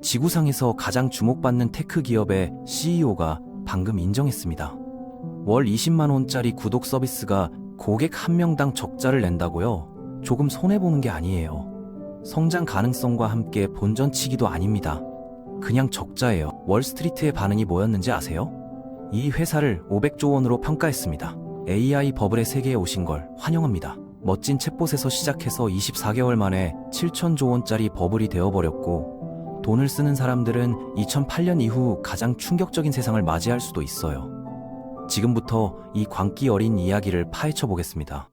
지구상에서 가장 주목받는 테크 기업의 CEO가 방금 인정했습니다. 월 20만원짜리 구독 서비스가 고객 한 명당 적자를 낸다고요? 조금 손해보는 게 아니에요. 성장 가능성과 함께 본전치기도 아닙니다. 그냥 적자예요. 월스트리트의 반응이 뭐였는지 아세요? 이 회사를 500조 원으로 평가했습니다. AI 버블의 세계에 오신 걸 환영합니다. 멋진 챗봇에서 시작해서 24개월 만에 7천조 원짜리 버블이 되어버렸고, 돈을 쓰는 사람들은 2008년 이후 가장 충격적인 세상을 맞이할 수도 있어요. 지금부터 이 광기 어린 이야기를 파헤쳐 보겠습니다.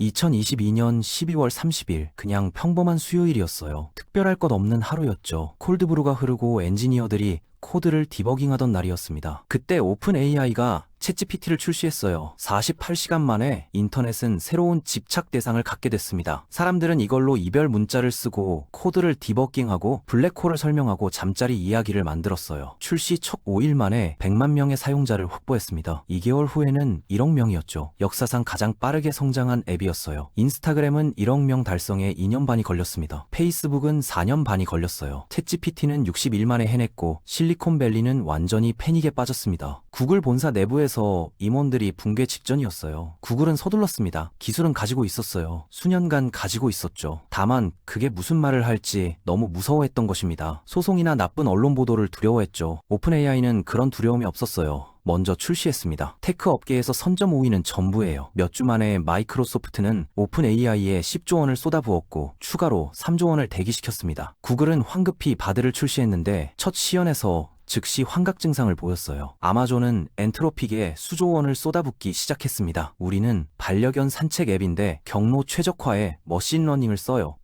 2022년 12월 30일, 그냥 평범한 수요일이었어요. 특별할 것 없는 하루였죠. 콜드브루가 흐르고 엔지니어들이 코드를 디버깅하던 날이었습니다. 그때 오픈 AI가 챗GPT를 출시했어요. 48시간 만에 인터넷은 새로운 집착 대상을 갖게 됐습니다. 사람들은 이걸로 이별 문자를 쓰고 코드를 디버깅하고 블랙홀을 설명하고 잠자리 이야기를 만들었어요. 출시 첫 5일 만에 100만 명의 사용자를 확보했습니다. 2개월 후에는 1억 명이었죠. 역사상 가장 빠르게 성장한 앱이었어요. 인스타그램은 1억 명 달성에 2년 반이 걸렸습니다. 페이스북은 4년 반이 걸렸어요. 챗GPT는 60일 만에 해냈고, 실리콘밸리는 완전히 패닉에 빠졌습니다. 구글 본사 내부에서 임원들이 붕괴 직전이었어요. 구글은 서둘렀습니다. 기술은 가지고 있었어요. 수년간 가지고 있었죠. 다만 그게 무슨 말을 할지 너무 무서워했던 것입니다. 소송이나 나쁜 언론 보도를 두려워했죠. 오픈 AI는 그런 두려움이 없었어요. 먼저 출시했습니다. 테크 업계에서 선점 5위는 전부예요. 몇 주 만에 마이크로소프트는 오픈 AI에 10조 원을 쏟아부었고 추가로 3조 원을 대기시켰습니다. 구글은 황급히 바드를 출시했는데 첫 시연에서 즉시 환각 증상을 보였어요. 아마존은 엔트로픽에 수조 원을 쏟아붓기 시작했습니다. 우리는 반려견 산책 앱인데 경로 최적화에 머신러닝을 써요.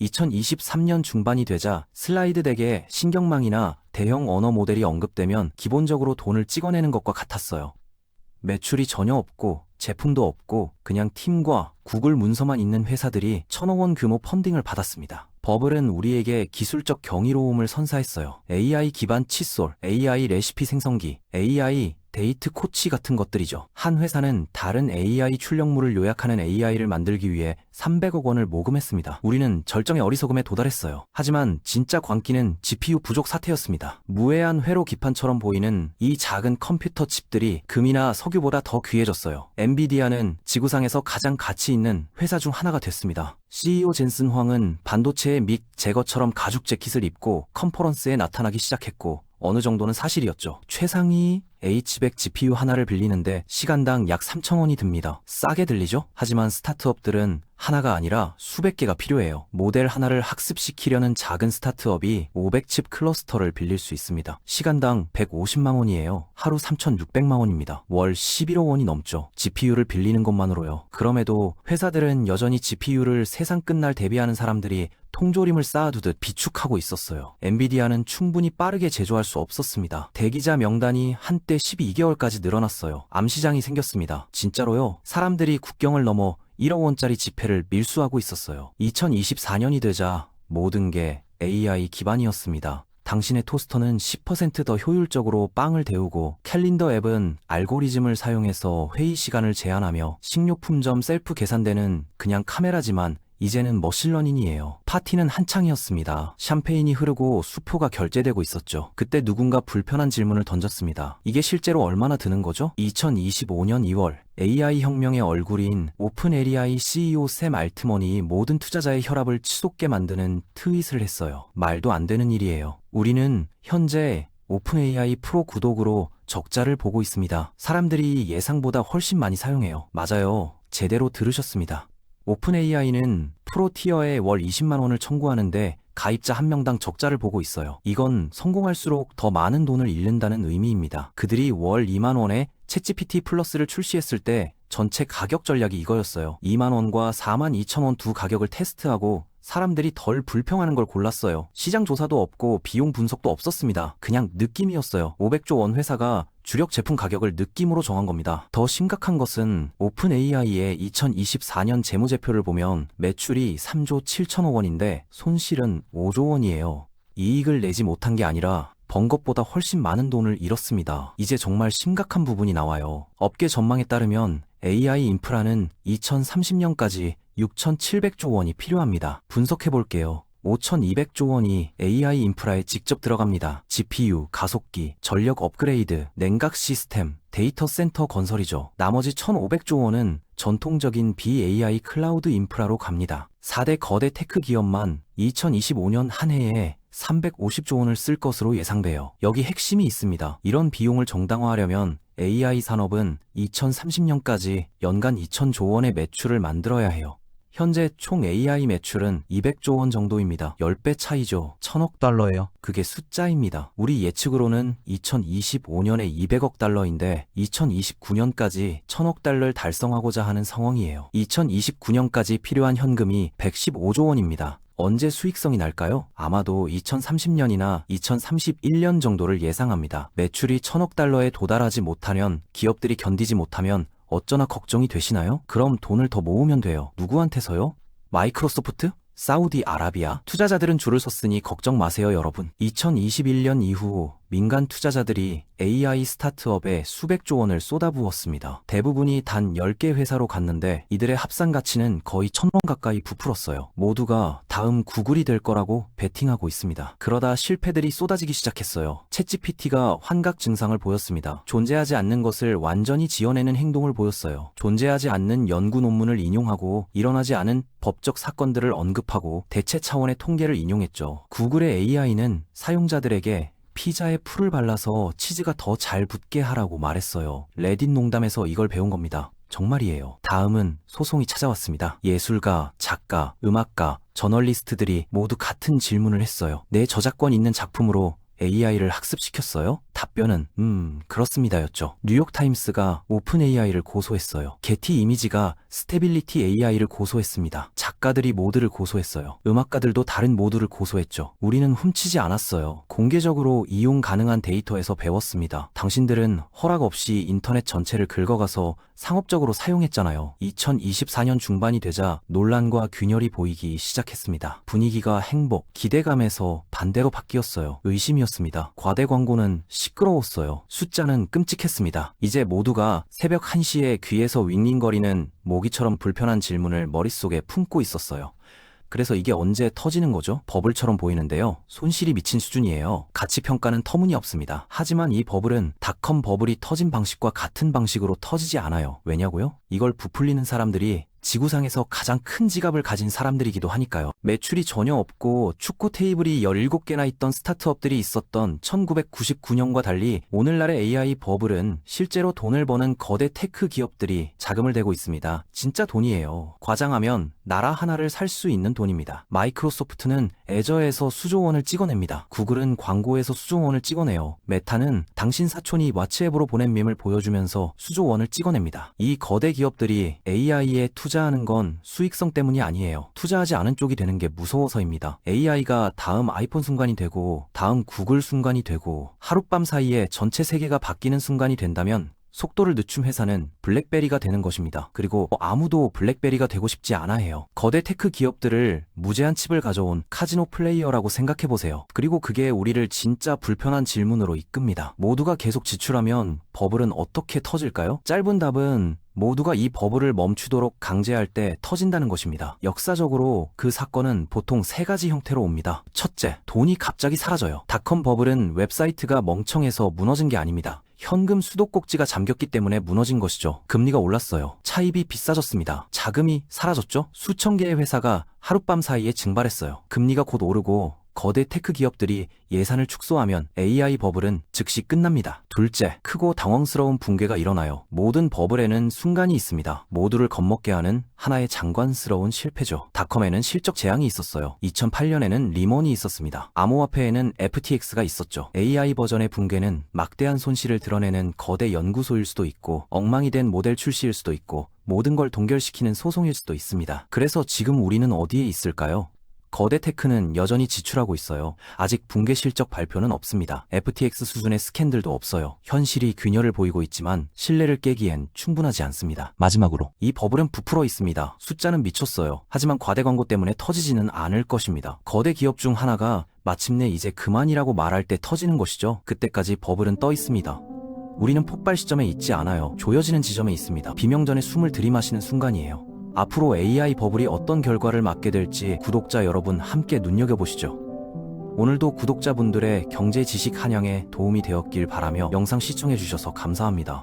2023년 중반이 되자 슬라이드 덱에 신경망이나 대형 언어 모델이 언급되면 기본적으로 돈을 찍어내는 것과 같았어요. 매출이 전혀 없고 제품도 없고 그냥 팀과 구글 문서만 있는 회사들이 1,000억 원 규모 펀딩을 받았습니다. 버블은 우리에게 기술적 경이로움을 선사했어요. AI 기반 칫솔, AI 레시피 생성기, AI 데이트 코치 같은 것들이죠. 한 회사는 다른 AI 출력물을 요약하는 AI를 만들기 위해 300억 원을 모금했습니다. 우리는 절정의 어리석음에 도달했어요. 하지만 진짜 광기는 GPU 부족 사태였습니다. 무해한 회로 기판처럼 보이는 이 작은 컴퓨터 칩들이 금이나 석유보다 더 귀해졌어요. 엔비디아는 지구상에서 가장 가치 있는 회사 중 하나가 됐습니다. CEO 젠슨 황은 반도체의 믹 제거처럼 가죽 재킷을 입고 컨퍼런스에 나타나기 시작했고, 어느 정도는 사실이었죠. 최상위 H100 GPU 하나를 빌리는데 시간당 약 3,000원이 듭니다. 싸게 들리죠? 하지만 스타트업들은 하나가 아니라 수백 개가 필요해요. 모델 하나를 학습시키려는 작은 스타트업이 500칩 클러스터를 빌릴 수 있습니다. 시간당 150만 원이에요. 하루 3,600만 원입니다. 월 11억 원이 넘죠. GPU를 빌리는 것만으로요. 그럼에도 회사들은 여전히 GPU를 세상 끝날 대비하는 사람들이 통조림을 쌓아두듯 비축하고 있었어요. 엔비디아는 충분히 빠르게 제조할 수 없었습니다. 대기자 명단이 한때 12개월까지 늘어났어요. 암시장이 생겼습니다. 진짜로요. 사람들이 국경을 넘어 1억 원짜리 지폐를 밀수하고 있었어요. 2024년이 되자 모든 게 AI 기반이었습니다. 당신의 토스터는 10% 더 효율적으로 빵을 데우고, 캘린더 앱은 알고리즘을 사용해서 회의 시간을 제한하며, 식료품점 셀프 계산대는 그냥 카메라지만 이제는 머신러닝이에요. 파티는 한창이었습니다. 샴페인이 흐르고 수표가 결제되고 있었죠. 그때 누군가 불편한 질문을 던졌습니다. 이게 실제로 얼마나 드는 거죠? 2025년 2월 AI 혁명의 얼굴인 오픈 AI CEO 샘 알트먼이 모든 투자자의 혈압을 치솟게 만드는 트윗을 했어요. 말도 안 되는 일이에요. 우리는 현재 오픈 AI 프로 구독으로 적자를 보고 있습니다. 사람들이 예상보다 훨씬 많이 사용해요. 맞아요. 제대로 들으셨습니다. 오픈 AI는 프로 티어에 월 20만 원을 청구하는데 가입자 한 명당 적자를 보고 있어요. 이건 성공할수록 더 많은 돈을 잃는다는 의미입니다. 그들이 월 2만 원에 챗GPT 플러스를 출시했을 때 전체 가격 전략이 이거였어요. 2만 원과 4만 2천 원 두 가격을 테스트하고 사람들이 덜 불평하는 걸 골랐어요. 시장 조사도 없고 비용 분석도 없었습니다. 그냥 느낌이었어요. 500조 원 회사가 주력 제품 가격을 느낌으로 정한 겁니다. 더 심각한 것은 오픈 AI의 2024년 재무제표를 보면 매출이 3조 7천억 원인데 손실은 5조 원이에요. 이익을 내지 못한 게 아니라 번 것보다 훨씬 많은 돈을 잃었습니다. 이제 정말 심각한 부분이 나와요. 업계 전망에 따르면 AI 인프라는 2030년까지 6,700조 원이 필요합니다. 분석해볼게요. 5,200조 원이 AI 인프라에 직접 들어갑니다. GPU, 가속기, 전력 업그레이드, 냉각 시스템, 데이터 센터 건설이죠. 나머지 1,500조 원은 전통적인 BAI 클라우드 인프라로 갑니다. 4대 거대 테크 기업만 2025년 한 해에 350조 원을 쓸 것으로 예상돼요. 여기 핵심이 있습니다. 이런 비용을 정당화하려면 AI 산업은 2030년까지 연간 2,000조 원의 매출을 만들어야 해요. 현재 총 AI 매출은 200조 원 정도입니다. 10배 차이죠. 1,000억 달러예요. 그게 숫자입니다. 우리 예측으로는 2025년에 200억 달러인데 2029년까지 1,000억 달러를 달성하고자 하는 상황이에요. 2029년까지 필요한 현금이 115조 원입니다. 언제 수익성이 날까요? 아마도 2030년이나 2031년 정도를 예상합니다. 매출이 1,000억 달러에 도달하지 못하면, 기업들이 견디지 못하면 어쩌나 걱정이 되시나요? 그럼 돈을 더 모으면 돼요. 누구한테서요? 마이크로소프트? 사우디아라비아? 투자자들은 줄을 섰으니 걱정 마세요, 여러분. 2021년 이후 민간 투자자들이 AI 스타트업에 수백조 원을 쏟아부었습니다. 대부분이 단 10개 회사로 갔는데 이들의 합산 가치는 거의 1,000원 가까이 부풀었어요. 모두가 다음 구글이 될 거라고 베팅하고 있습니다. 그러다 실패들이 쏟아지기 시작했어요. 챗GPT가 환각 증상을 보였습니다. 존재하지 않는 것을 완전히 지어내는 행동을 보였어요. 존재하지 않는 연구 논문을 인용하고 일어나지 않은 법적 사건들을 언급하고 대체 차원의 통계를 인용했죠. 구글의 AI는 사용자들에게 피자에 풀을 발라서 치즈가 더 잘 붙게 하라고 말했어요. 레딧 농담에서 이걸 배운 겁니다. 정말이에요. 다음은 소송이 찾아왔습니다. 예술가, 작가, 음악가, 저널리스트들이 모두 같은 질문을 했어요. 내 저작권 있는 작품으로 AI를 학습시켰어요? 답변은 그렇습니다였죠. 뉴욕타임스가 오픈 AI를 고소했어요. 게티 이미지가 스테빌리티 AI를 고소했습니다. 작가들이 모드를 고소했어요. 음악가들도 다른 모드를 고소했죠. 우리는 훔치지 않았어요. 공개적으로 이용 가능한 데이터에서 배웠습니다. 당신들은 허락 없이 인터넷 전체를 긁어가서 상업적으로 사용했잖아요. 2024년 중반이 되자 논란과 균열이 보이기 시작했습니다. 분위기가 행복, 기대감에서 반대로 바뀌었어요. 의심이었습니다. 과대 광고는 시끄러웠어요. 숫자는 끔찍했습니다. 이제 모두가 새벽 1시에 귀에서 윙윙거리는 모기처럼 불편한 질문을 머릿속에 품고 있었어요. 그래서 이게 언제 터지는 거죠? 버블처럼 보이는데요. 손실이 미친 수준이에요. 가치평가는 터무니없습니다. 하지만 이 버블은 닷컴 버블이 터진 방식과 같은 방식으로 터지지 않아요. 왜냐고요? 이걸 부풀리는 사람들이 지구상에서 가장 큰 지갑을 가진 사람들이기도 하니까요. 매출이 전혀 없고 축구 테이블이 17개나 있던 스타트업들이 있었던 1999년과 달리 오늘날의 AI 버블은 실제로 돈을 버는 거대 테크 기업들이 자금을 대고 있습니다. 진짜 돈이에요. 과장하면 나라 하나를 살 수 있는 돈입니다. 마이크로소프트는 애저에서 수조 원을 찍어냅니다. 구글은 광고에서 수조 원을 찍어내요. 메타는 당신 사촌이 왓츠앱으로 보낸 밈을 보여주면서 수조 원을 찍어냅니다. 이 거대 기업들이 AI에 투자하는 건 수익성 때문이 아니에요. 투자하지 않은 쪽이 되는 게 무서워서입니다. AI가 다음 아이폰 순간이 되고 다음 구글 순간이 되고 하룻밤 사이에 전체 세계가 바뀌는 순간이 된다면 속도를 늦춘 회사는 블랙베리가 되는 것입니다. 그리고 아무도 블랙베리가 되고 싶지 않아 해요. 거대 테크 기업들을 무제한 칩을 가져온 카지노 플레이어라고 생각해보세요. 그리고 그게 우리를 진짜 불편한 질문으로 이끕니다. 모두가 계속 지출하면 버블은 어떻게 터질까요? 짧은 답은 모두가 이 버블을 멈추도록 강제할 때 터진다는 것입니다. 역사적으로 그 사건은 보통 3가지 형태로 옵니다. 첫째, 돈이 갑자기 사라져요. 닷컴 버블은 웹사이트가 멍청해서 무너진 게 아닙니다. 현금 수도꼭지가 잠겼기 때문에 무너진 것이죠. 금리가 올랐어요. 차입이 비싸졌습니다. 자금이 사라졌죠. 수천 개의 회사가 하룻밤 사이에 증발했어요. 금리가 곧 오르고 거대 테크 기업들이 예산을 축소하면 AI 버블은 즉시 끝납니다. 둘째, 크고 당황스러운 붕괴가 일어나요. 모든 버블에는 순간이 있습니다. 모두를 겁먹게 하는 하나의 장관스러운 실패죠. 닷컴에는 실적 재앙이 있었어요. 2008년에는 리먼이 있었습니다. 암호화폐에는 FTX가 있었죠. AI 버전의 붕괴는 막대한 손실을 드러내는 거대 연구소일 수도 있고 엉망이 된 모델 출시일 수도 있고 모든 걸 동결시키는 소송일 수도 있습니다. 그래서 지금 우리는 어디에 있을까요? 거대 테크는 여전히 지출하고 있어요. 아직 붕괴 실적 발표는 없습니다. FTX 수준의 스캔들도 없어요. 현실이 균열을 보이고 있지만 신뢰를 깨기엔 충분하지 않습니다. 마지막으로 이 버블은 부풀어 있습니다. 숫자는 미쳤어요. 하지만 과대 광고 때문에 터지지는 않을 것입니다. 거대 기업 중 하나가 마침내 이제 그만이라고 말할 때 터지는 것이죠. 그때까지 버블은 떠 있습니다. 우리는 폭발 시점에 있지 않아요. 조여지는 지점에 있습니다. 비명전에 숨을 들이마시는 순간이에요. 앞으로 AI 버블이 어떤 결과를 맞게 될지 구독자 여러분 함께 눈여겨보시죠. 오늘도 구독자분들의 경제 지식 한양에 도움이 되었길 바라며 영상 시청해주셔서 감사합니다.